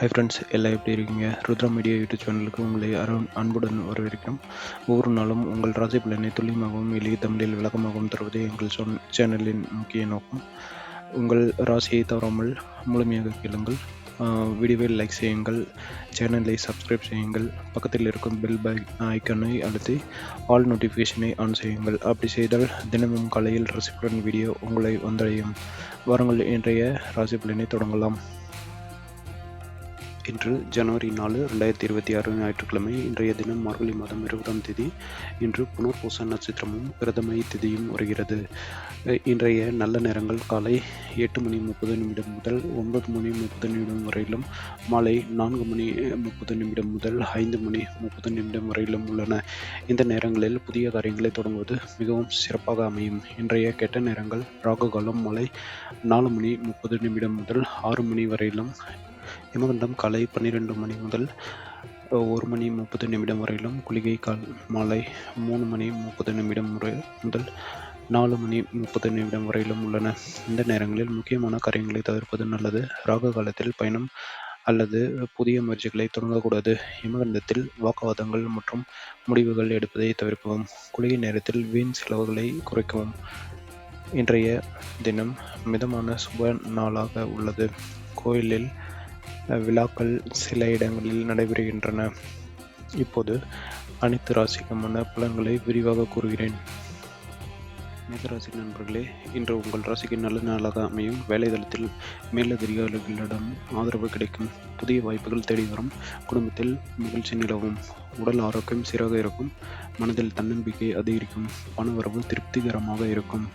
Hi friends, எல்லாம் எப்படி இருக்கீங்க? ருத்ரா மீடியா யூடியூப் சேனலுக்கு உங்களை அன்புடன் வரவேற்கிறோம். ஒவ்வொரு நாளும் உங்கள் ராசி பலனை துல்லியமாகவும் எளிய தமிழில் விளக்கமாகவும் தருவதே எங்கள் சேனலின் முக்கிய நோக்கம். உங்கள் ராசியை தவறாமல் முழுமையாக கேளுங்கள். வீடியோவை லைக் செய்யுங்கள், சேனலை சப்ஸ்கிரைப் செய்யுங்கள், பக்கத்தில் இருக்கும் பெல் ஐக்கனை அழுத்தி ஆல் நோட்டிஃபிகேஷனை ஆன் செய்யுங்கள். அப்படி செய்தால் தினமும் காலையில் ராசிபலன் வீடியோ உங்களை வந்தடையும். வாருங்கள், இன்றைய ராசி பலனை தொடங்கலாம். இன்று ஜனவரி 4, 2026 ஞாயிற்றுக்கிழமை. இன்றைய தினம் மார்கழி மாதம் 20ஆம் தேதி. இன்று புனர்பூச நட்சத்திரமும் பிரதமை திதியும் வருகிறது. இன்றைய நல்ல நேரங்கள் காலை 8:30 முதல் 9:30 வரையிலும், மாலை 4:30 முதல் 5:30 வரையிலும் உள்ளன. இந்த நேரங்களில் புதிய காரியங்களை தொடங்குவது மிகவும் சிறப்பாக அமையும். இன்றைய கெட்ட நேரங்கள் ராகு காலம் மாலை 4:30 முதல் 6 வரையிலும், யமகண்டம் காலை 12 முதல் 1:30 வரையிலும், குளிகை மாலை 3:30 முதல் 4:30 வரையிலும் உள்ளன. இந்த நேரங்களில் முக்கியமான காரியங்களை தவிர்ப்பது நல்லது. ராகு காலத்தில் பயணம் அல்லது புதிய முயற்சிகளை தொடங்கக்கூடாது. யமகண்டத்தில் வாக்குவாதங்கள் மற்றும் முடிவுகள் எடுப்பதை தவிர்க்கவும். குளிகை நேரத்தில் வீண் செலவுகளை குறைக்கவும். இன்றைய தினம் மிதமான சுப நாளாக உள்ளது. கோயிலில் விழாக்கள் சில இடங்களில் நடைபெறுகின்றன. இப்போது அனைத்து ராசிக்குமான பலன்களை விரிவாக கூறுகிறேன். மேகராசி நண்பர்களே, இன்று உங்கள் ராசிக்கு நல்ல நாளாக அமையும். வேலைதளத்தில் மேலதிகாரிகளிடம் ஆதரவு கிடைக்கும். புதிய வாய்ப்புகள் தேடி வரும். குடும்பத்தில் மகிழ்ச்சி நிலவும். உடல் ஆரோக்கியம் சீராக இருக்கும். மனதில் தன்னம்பிக்கை அதிகரிக்கும். பணவரவு திருப்திகரமாக இருக்கும்.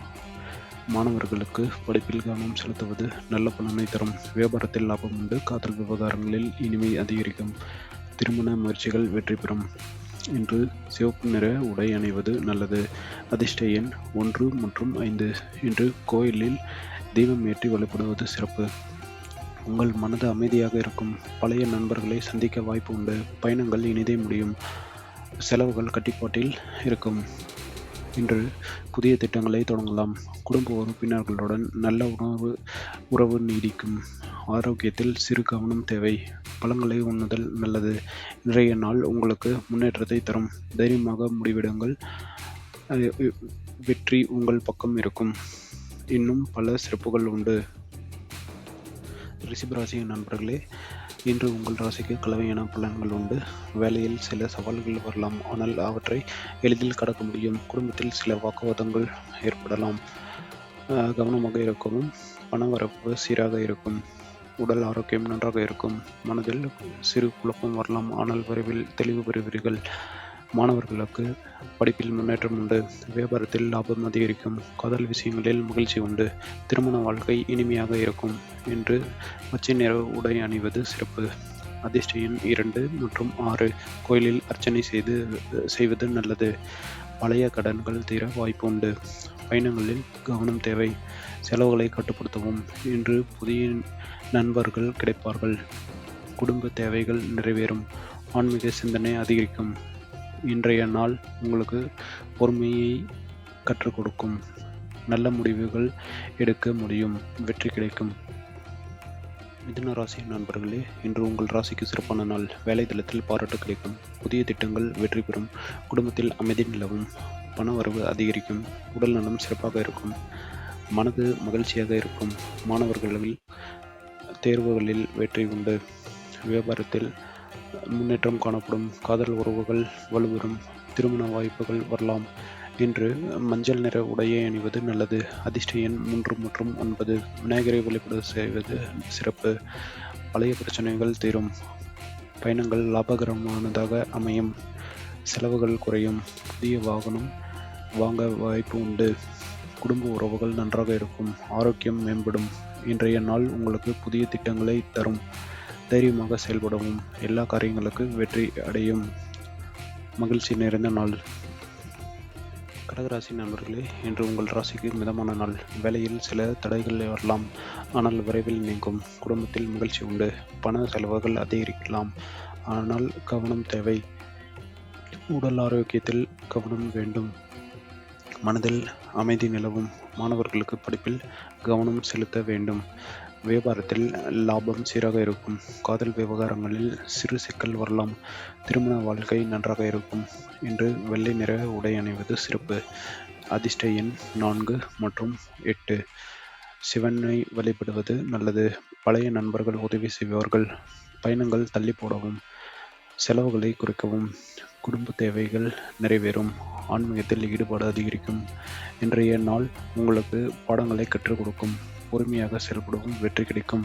மாணவர்களுக்கு படிப்பில் கவனம் செலுத்துவது நல்ல பலனை தரும். வியாபாரத்தில் லாபம் உண்டு. காதல் விவகாரங்களில் இனிமை அதிகரிக்கும். திருமண முயற்சிகள் வெற்றி பெறும். இன்று சிவப்பு நிற உடை அணிவது நல்லது. அதிர்ஷ்ட எண் 1 மற்றும் 5. இன்று கோயிலில் தீபம் ஏற்றி வழிபடுவது சிறப்பு. உங்கள் மனது அமைதியாக இருக்கும். பழைய நண்பர்களை சந்திக்க வாய்ப்பு உண்டு. பயணங்கள் இனிதே முடியும். செலவுகள் கட்டுப்பாட்டில் இருக்கும். இன்று புதிய திட்டங்களை தொடங்கலாம். குடும்ப உறுப்பினர்களுடன் நல்ல உறவு நீடிக்கும். ஆரோக்கியத்தில் சிறு கவனம் தேவை. பழங்களை உண்ணுதல் நல்லது. இன்றைய நாள் உங்களுக்கு முன்னேற்றத்தை தரும். தைரியமாக முடிவெடுங்கள். வெற்றி உங்கள் பக்கம் இருக்கும். இன்னும் பல சிறப்புகள் உண்டு. ரிஷபராசி நண்பர்களே, இன்று உங்கள் ராசிக்கு கலவையான பலன்கள் உண்டு. வேலையில் சில சவால்கள் வரலாம், ஆனால் அவற்றை எளிதில் கடக்க முடியும். குடும்பத்தில் சில வாக்குவாதங்கள் ஏற்படலாம். கவனமாக இருக்கவும். பணவரவு சீராக இருக்கும். உடல் ஆரோக்கியம் நன்றாக இருக்கும். மனதில் சிறு குழப்பம் வரலாம், ஆனால் விரைவில் தெளிவு பெறுவீர்கள். மாணவர்களுக்கு படிப்பில் முன்னேற்றம் உண்டு. வியாபாரத்தில் லாபம் அதிகரிக்கும். காதல் விஷயங்களில் மகிழ்ச்சி உண்டு. திருமண வாழ்க்கை இனிமையாக இருக்கும். இன்று பச்சை நிற உடை அணிவது சிறப்பு. அதிர்ஷ்ட எண் 2 மற்றும் 6. கோயிலில் அர்ச்சனை செய்வது நல்லது. பழைய கடன்கள் தீர வாய்ப்பு உண்டு. பயணங்களில் கவனம் தேவை. செலவுகளை கட்டுப்படுத்தவும். இன்று புதிய நண்பர்கள் கிடைப்பார்கள். குடும்ப தேவைகள் நிறைவேறும். ஆன்மீக சிந்தனை அதிகரிக்கும். இன்றைய நாள் உங்களுக்கு பொறுமையை கற்றுக் கொடுக்கும். நல்ல முடிவுகள் எடுக்க முடியும். வெற்றி கிடைக்கும். மிதுன ராசி நண்பர்களே, இன்று உங்கள் ராசிக்கு சிறப்பான நாள். வேலைத்தளத்தில் பாராட்டு கிடைக்கும். புதிய திட்டங்கள் வெற்றி பெறும். குடும்பத்தில் அமைதி நிலவும். பண வரவு அதிகரிக்கும். உடல் நலம் சிறப்பாக இருக்கும். மனது மகிழ்ச்சியாக இருக்கும். மாணவர்களில் தேர்வுகளில் வெற்றி உண்டு. வியாபாரத்தில் முன்னேற்றம் காணப்படும். காதல் உறவுகள் வலுப்பெறும். திருமண வாய்ப்புகள் வரலாம். இன்று மஞ்சள் நிற உடையை அணிவது நல்லது. அதிர்ஷ்ட எண் 3 மற்றும் 9. விநாயகரை வழிபாடு செய்வது சிறப்பு. பழைய பிரச்சனைகள் தீரும். பயணங்கள் லாபகரமானதாக அமையும். செலவுகள் குறையும். புதிய வாகனம் வாங்க வாய்ப்பு உண்டு. குடும்ப உறவுகள் நன்றாக இருக்கும். ஆரோக்கியம் மேம்படும். இன்றைய நாள் உங்களுக்கு புதிய திட்டங்களை தரும். தைரியமாக செயல்படவும். எல்லா காரியங்களுக்கும் வெற்றி அடையும். மகிழ்ச்சி நிறைந்த நாள். கடகராசி நண்பர்களே, இன்று உங்கள் ராசிக்கு மிதமான நாள். வேலையில் சில தடைகள் வரலாம், ஆனால் விரைவில் நீங்கும். குடும்பத்தில் மகிழ்ச்சி உண்டு. பண செலவுகள் அதிகரிக்கலாம், ஆனால் கவனம் தேவை. உடல் ஆரோக்கியத்தில் கவனம் வேண்டும். மனதில் அமைதி நிலவும். மாணவர்களுக்கு படிப்பில் கவனம் செலுத்த வேண்டும். வியாபாரத்தில் லாபம் சீராக இருக்கும். காதல் விவகாரங்களில் சிறு சிக்கல் வரலாம். திருமண வாழ்க்கை நன்றாக இருக்கும். இன்று வெள்ளை நிற உடை அணிவது சிறப்பு. அதிர்ஷ்ட எண் 4 மற்றும் 8. சிவனை வழிபடுவது நல்லது. பழைய நண்பர்கள் உதவி செய்வார்கள். பயணங்கள் தள்ளி போடவும். செலவுகளை குறைக்கவும். குடும்ப தேவைகள் நிறைவேறும். ஆன்மீகத்தில் ஈடுபாடு அதிகரிக்கும். இன்றைய நாள் உங்களுக்கு பாடங்களை கற்றுக் கொடுக்கும். பொறுமையாக செயல்படவும் வெற்றி கிடைக்கும்.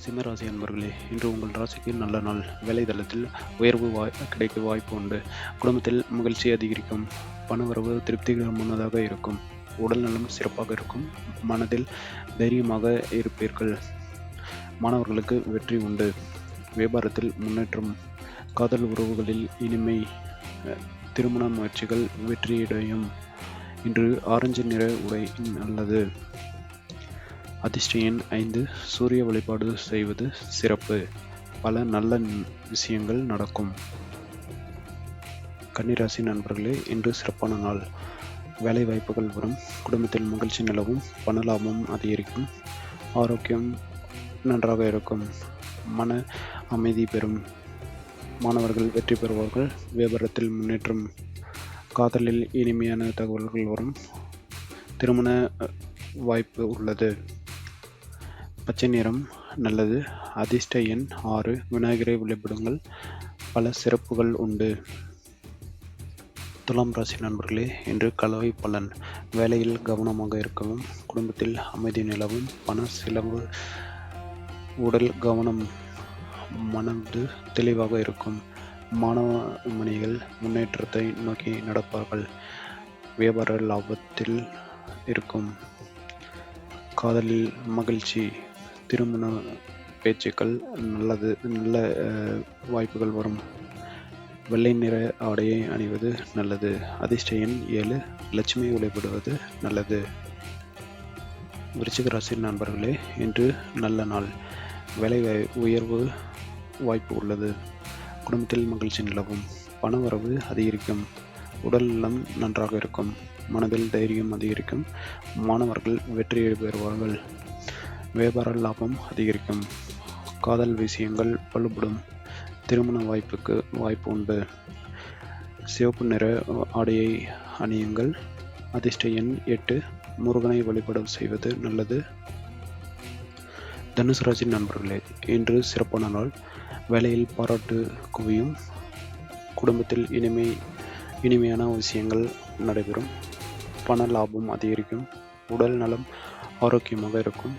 சிம்மராசி அன்பர்களே, இன்று உங்கள் ராசிக்கு நல்ல நாள். வேலைத்தளத்தில் உயர்வு கிடைக்க வாய்ப்பு உண்டு. குடும்பத்தில் மகிழ்ச்சி அதிகரிக்கும். பணவரவு திருப்திகரமானதாக இருக்கும். உடல் நலம் சிறப்பாக இருக்கும். மனதில் தைரியமாக இருப்பீர்கள். மாணவர்களுக்கு வெற்றி உண்டு. வியாபாரத்தில் முன்னேற்றம். காதல் உறவுகளில் இனிமை. திருமண முயற்சிகள் வெற்றியடையும். இன்று ஆரஞ்சு நிற உடை நல்லது. அதிர்ஷ்ட எண் 5. சூரிய வழிபாடு செய்வது சிறப்பு. பல நல்ல விஷயங்கள் நடக்கும். கன்னிராசி நண்பர்களே, இன்று சிறப்பான நாள். வேலை வாய்ப்புகள் வரும். குடும்பத்தில் மகிழ்ச்சி நிலவும். பண லாபம் அதிகரிக்கும். ஆரோக்கியம் நன்றாக இருக்கும். மன அமைதி பெறும். மாணவர்கள் வெற்றி பெறுவார்கள். வியாபாரத்தில் முன்னேற்றம். காதலில் இனிமையான தகவல்கள் வரும். திருமண வாய்ப்பு உள்ளது. பச்சை நிறம் நல்லது. அதிர்ஷ்ட எண் 6. விநாயகரை வழிபடுங்கள். பல சிறப்புகள் உண்டு. துலாம் ராசி நண்பர்களே, இன்று கலவை பலன். வேலையில் கவனமாக இருக்கவும். குடும்பத்தில் அமைதி நிலவும். பண செலவு. உடல் கவனம். மனது தெளிவாக இருக்கும். மாணவ மணிகள் முன்னேற்றத்தை நோக்கி நடப்பார்கள். வியாபார லாபத்தில் இருக்கும். காதலில் மகிழ்ச்சி. திருமண பேச்சுக்கள் நல்ல வாய்ப்புகள் வரும். வெள்ளை நிற ஆடையை அணிவது நல்லது. அதிர்ஷ்ட எண் 7. லட்சுமி வழிபடுவது நல்லது. விருச்சிக ராசி நண்பர்களே, இன்று நல்ல நாள். வேலை உயர்வு வாய்ப்பு உள்ளது. குடும்பத்தில் மகிழ்ச்சி நிலவும். பணவரவு அதிகரிக்கும். உடல் நலம் நன்றாக இருக்கும். மனதில் தைரியம் அதிகரிக்கும். மாணவர்கள் வெற்றி பெறுவார்கள். வியாபார லாபம் அதிகரிக்கும். காதல் விஷயங்கள் வலுப்படும். திருமண வாய்ப்பு உண்டு. சிவப்பு நிற ஆடையை அணியுங்கள். அதிர்ஷ்ட எண் 8. முருகனை வழிபாடு செய்வது நல்லது. தனுசு ராசி நண்பர்களே, இன்று சிறப்பான நாள். வேலையில் பாராட்டு குவியும். குடும்பத்தில் இனிமையான விஷயங்கள் நடைபெறும். பண லாபம் அதிகரிக்கும். உடல் நலம் ஆரோக்கியமாக இருக்கும்.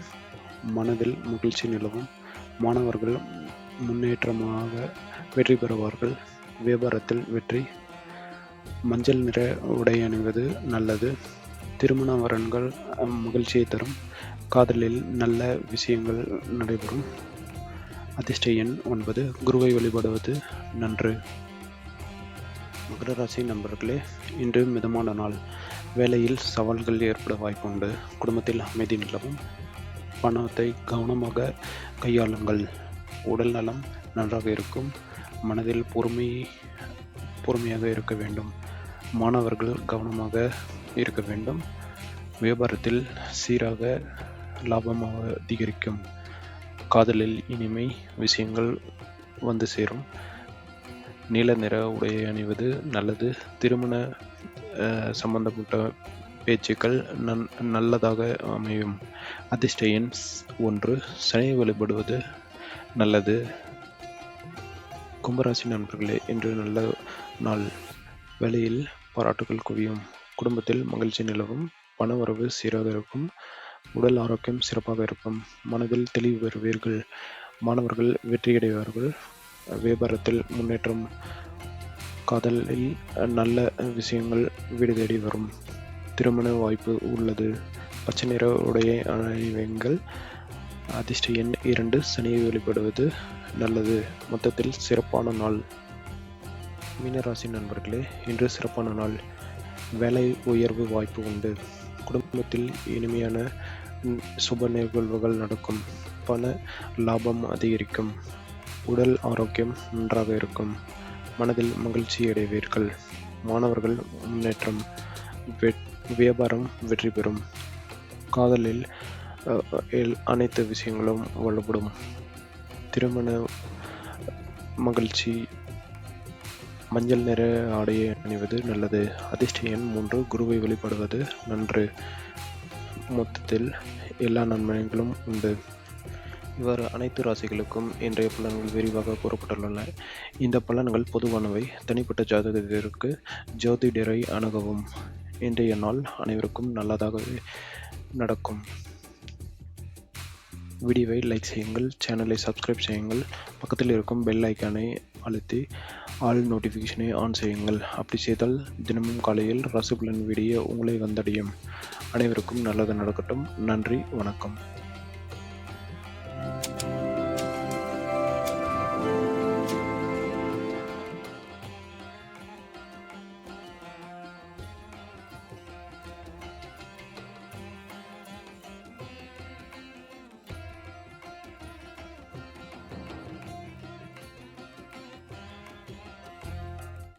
மனதில் மகிழ்ச்சி நிலவும். மாணவர்கள் முன்னேற்றமாக வெற்றி பெறுவார்கள். வியாபாரத்தில் வெற்றி. மஞ்சள் நிற உடை அணிவது நல்லது. திருமண வரன்கள் மகிழ்ச்சியை தரும். காதலில் நல்ல விஷயங்கள் நடைபெறும். அதிர்ஷ்ட எண் 9. குருவை வழிபடுவது நன்று. மகர ராசி நண்பர்களே, இன்று மிதமான நாள். வேலையில் சவால்கள் ஏற்பட வாய்ப்புண்டு. குடும்பத்தில் அமைதி நிலவும். பணத்தை கவனமாக கையாளுங்கள். உடல் நலம் நன்றாக இருக்கும். மனதில் பொறுமையாக இருக்க வேண்டும். மாணவர்கள் கவனமாக இருக்க வேண்டும். வியாபாரத்தில் சீராக லாபமாக அதிகரிக்கும். காதலில் இனிமை விஷயங்கள் வந்து சேரும். நீல நிற உடையை அணிவது நல்லது. திருமண சம்பந்தப்பட்ட பேச்சுக்கள் நல்லதாக அமையும். அதிர்ஷ்ட எண் 1. சனியை வழிபடுவது நல்லது. கும்பராசி நண்பர்களே, இன்று நல்ல நாள். வேலையில் பாராட்டுகள் குவியும். குடும்பத்தில் மகிழ்ச்சி நிலவும். பணவரவு சீராக இருக்கும். உடல் ஆரோக்கியம் சிறப்பாக இருக்கும். மனதில் தெளிவு பெறுவீர்கள். மாணவர்கள் வெற்றியடைவார்கள். வியாபாரத்தில் முன்னேற்றம். காதலில் நல்ல விஷயங்கள் வீடு தேடி வரும். திருமண வாய்ப்பு உள்ளது. பச்சை நிற உடையை அணிவீங்கள். அதிர்ஷ்ட எண் 2. சனியை வழிபடுவது நல்லது. மொத்தத்தில் சிறப்பான நாள். மீனராசி நண்பர்களே, இன்று சிறப்பான நாள். வேலை உயர்வு வாய்ப்பு உண்டு. குடும்பத்தில் இனிமையான சுப நிகழ்வுகள் நடக்கும். பண லாபம் அதிகரிக்கும். உடல் ஆரோக்கியம் நன்றாக இருக்கும். மனதில் மகிழ்ச்சி அடைவீர்கள். மாணவர்கள் முன்னேற்றம். வியாபாரம் வெற்றி பெறும். காதலில் அனைத்து விஷயங்களும் வலுப்படும். திருமண மகிழ்ச்சி. மஞ்சள் நிற ஆடையை அணிவது நல்லது. அதிர்ஷ்ட எண் 3. குருவை வழிபடுவது நன்று. மொத்தத்தில் எல்லா நன்மைகளும் உண்டு. இவ்வாறு அனைத்து ராசிகளுக்கும் இன்றைய பலன்கள் விரிவாக கூறப்பட்டுள்ளன. இந்த பலன்கள் பொதுவானவை. தனிப்பட்ட ஜாதகத்திற்கு ஜோதிடரை அணுகவும். இன்றைய நாள் அனைவருக்கும் நல்லதாகவே நடக்கும். வீடியோவை லைக் செய்யுங்கள், சேனலை சப்ஸ்கிரைப் செய்யுங்கள், பக்கத்தில் இருக்கும் பெல் ஐக்கானை அழுத்தி ஆல் நோட்டிஃபிகேஷனை ஆன் செய்யுங்கள். அப்படி செய்தால் தினமும் காலையில் ராசி பலன் வீடியோ உங்களை வந்தடையும். அனைவருக்கும் நல்லது நடக்கட்டும். நன்றி, வணக்கம்.